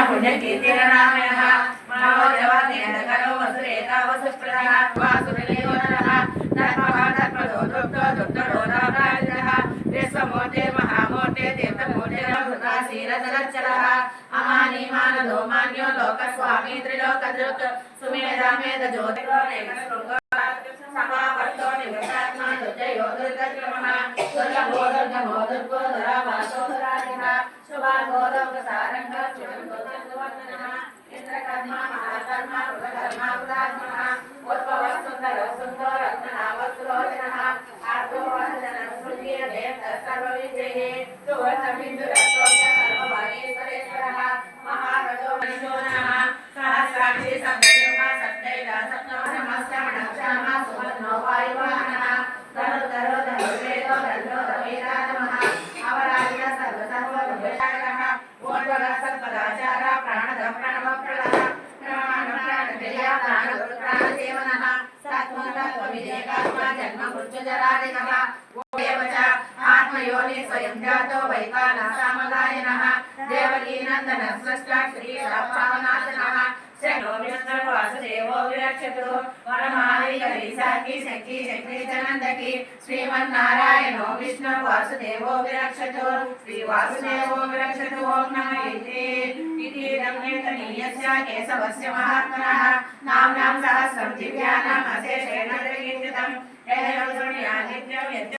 पुण्यकीर्तिरनामयः मावो देवादेवकरो वसुरेता वसुप्रदः वासुरलेयो नरः धर्मः धर्मदो दुष्टो दुष्टो राजः विश्वमूर्ते महामूर्ते तीर्थमूर्ते भूतासीरतरच्चरः अमानीमानदो मान्यो लोकस्वामी त्रिलोकधृत् सुमेधामेध ज्योतिर्गो समावर्तो निवृत्तात्मा दुर्जयो दुर्गक्रमः दुर्लभो दुर्गमो दुर्गो दुरावासो दुराजः शुभांगो दुर्गसारङ्गः शिवन्दोदर्गवर्धनः इंद्रकर्मा महाकर्मा रुद्रकर्मा रुद्रात्मनः उद्भवः सुन्दरः सुन्दरो रत्ननावसुरोचनः आर्तो वहजनः सुन्दीय देवतः सर्वविद्यैः सुवर्णबिन्दुरस्तोक्य सर्वभागेश्वरेश्वरः महारथो मणिशोधनः सहस्राक्षी सप्तयुगा सप्तैका सप्तमनमस्यमणक्षामा सुवर्णो वायुवाहनः धनुर्धरो धनुर्वेदो दण्डो रवीराजमः अवराजित सर्वसर्वभुजशाकरः ऊर्ध्वगः सत्पदाचारः प्राणदः प्रणवप्रदः प्राणप्राणप्रियः प्राणगुरुप्राणसेवनः सत्त्वविवेकात्मा जन्ममृत्युजरादिनः एव च आत्मयोनि स्वयं जातो वैतानसामगायनः देवकीनन्दनः स्रष्टा श्रीशास्त्रावनाशनः वासुदेवो विरक्षतु वरमालिकरीसाकी शक्ति शक्ति चनन्दकी श्रीमन्नारायणो विष्णु वासुदेवो विरक्षतु श्रीवासुदेवो विरक्षतु ओं नमः इति रम्यतनीयस्य केशवस्य महात्मनः नाम्नां सहस्रं दिव्यानाम् अशेषेण कीर्तितम् एवं नित्यं